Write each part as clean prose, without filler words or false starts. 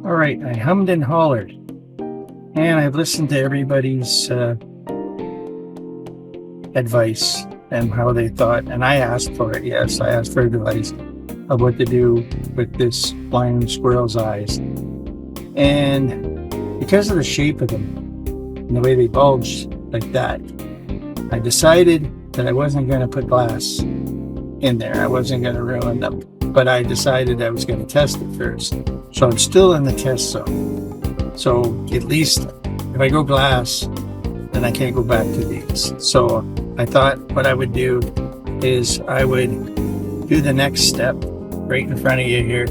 All right, I hummed and hollered, and I've listened to everybody's advice and how they thought, and I asked for it. Yes, I asked for advice of what to do with this blind squirrel's eyes. And because of the shape of them and the way they bulged like that, I decided that I wasn't going to put glass in there. I wasn't going to ruin them, but I decided I was going to test it first. So I'm still in the test zone. So at least if I go glass, then I can't go back to these. So I thought what I would do is I would do the next step right in front of you here.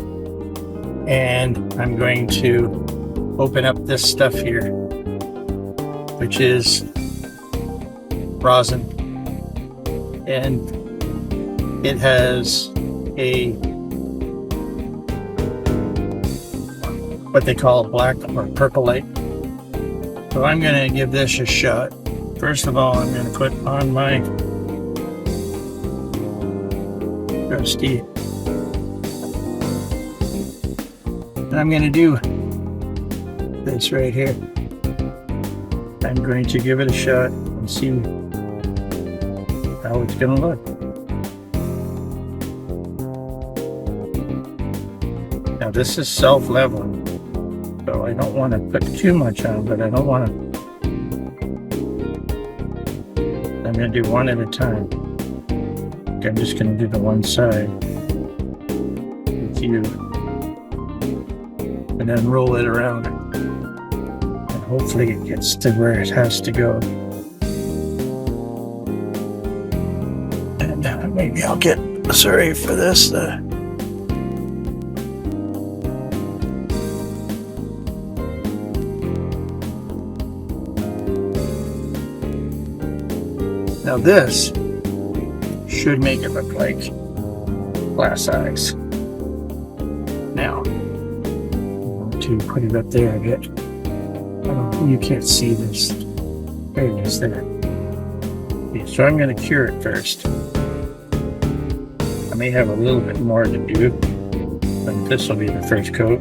And I'm going to open up this stuff here, which is rosin. And it has a what they call black or purple light. So I'm going to give this a shot. First of all, I'm going to put on my trusty, and I'm going to do this right here. I'm going to give it a shot and see how it's going to look. Now this is self-leveling, so I don't want to put too much on, but I don't want to. I'm going to do one at a time. I'm just going to do the one side with you, and then roll it around, and hopefully it gets to where it has to go. And maybe I'll get, sorry for this, now this should make it look like glass eyes. Now, I'm going to put it up there a bit. You can't see this. There it is there. Okay, so I'm going to cure it first. I may have a little bit more to do, but this will be the first coat.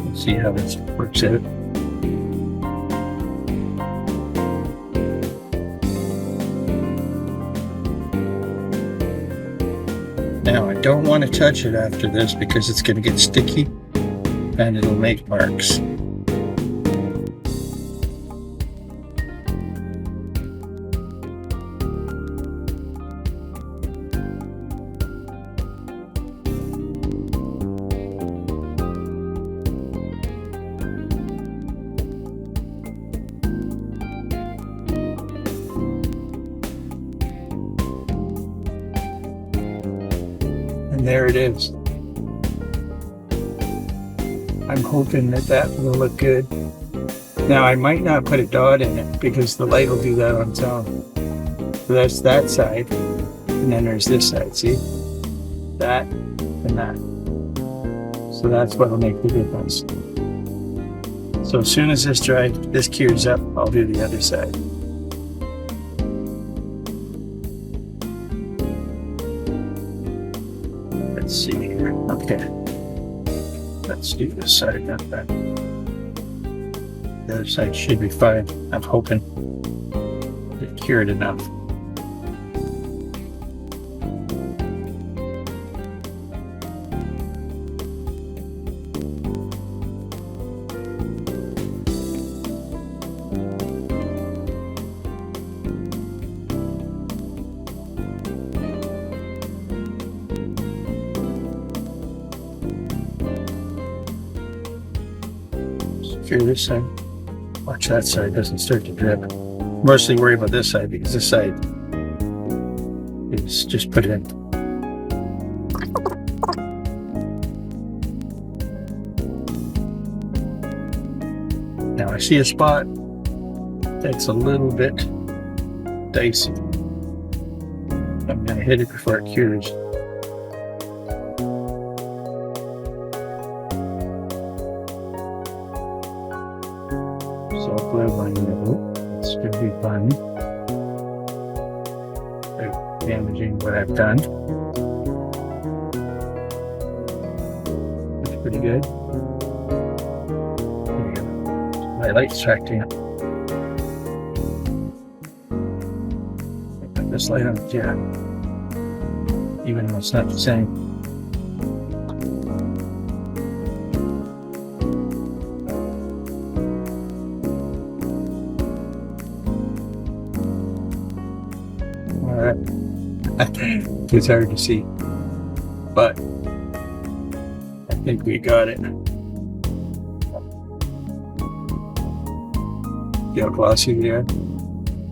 Let's see how this works out. Now I don't want to touch it after this because it's going to get sticky and it'll make marks. And there it is. I'm hoping that that will look good. Now I might not put a dot in it because the light will do that on its own. So that's that side, and then there's this side, see? That and that. So that's what will make the difference. So as soon as this cures up, I'll do the other side. Let's see here. Okay. Let's do this side, not that. The other side should be fine. I'm hoping it cured enough. Cure this side. Watch that side doesn't start to drip. Mostly worry about this side because this side is just put in. Now I see a spot that's a little bit dicey. I'm going to hit it before it cures. self-live on you. This could be fun. Without damaging what I've done. Looks pretty good. There you go. My light's tracking up. Put this light on the jack. Even though it's not the same. Alright. It's hard to see. But I think we got it. See how glossy they are?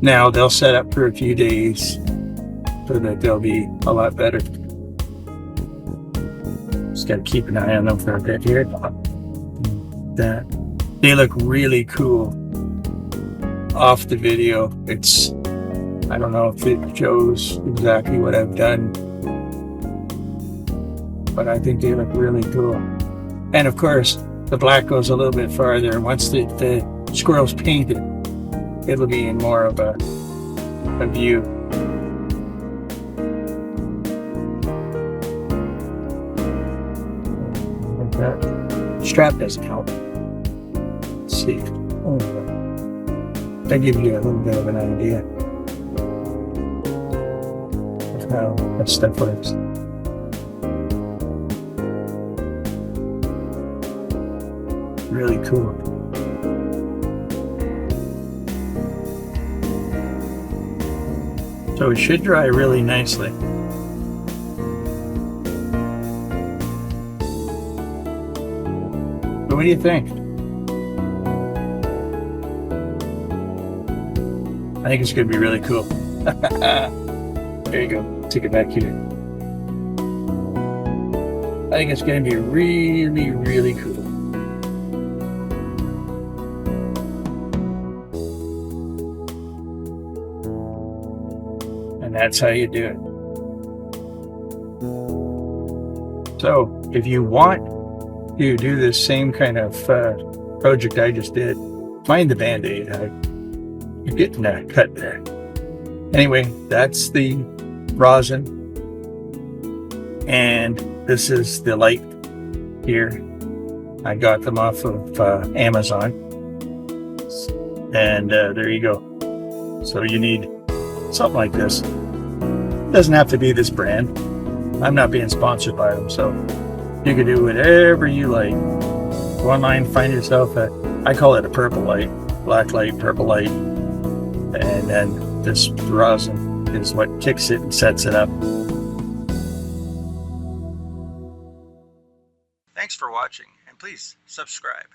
Now they'll set up for a few days so that they'll be a lot better. Just gotta keep an eye on them for a bit here. That they look really cool off the video. It's, I don't know if it shows exactly what I've done, but I think they look really cool. And of course, the black goes a little bit farther. Once the squirrel's painted, it'll be in more of a view. Like that. Strap doesn't help. Let's see. Oh, that gives you a little bit of an idea of how that stuff works. Really cool. So it should dry really nicely. But what do you think? I think it's going to be really cool. There you go. Take it back here. I think it's going to be really, really cool. And that's how you do it. So if you want to do this same kind of project I just did, find the Band-Aid. You're getting a cut there. Anyway, that's the rosin. And this is the light here. I got them off of Amazon. And there you go. So you need something like this. It doesn't have to be this brand. I'm not being sponsored by them, so you can do whatever you like. Go online, find yourself I call it a purple light, black light, purple light, and then this rosin is what kicks it and sets it up. Thanks for watching, and please subscribe.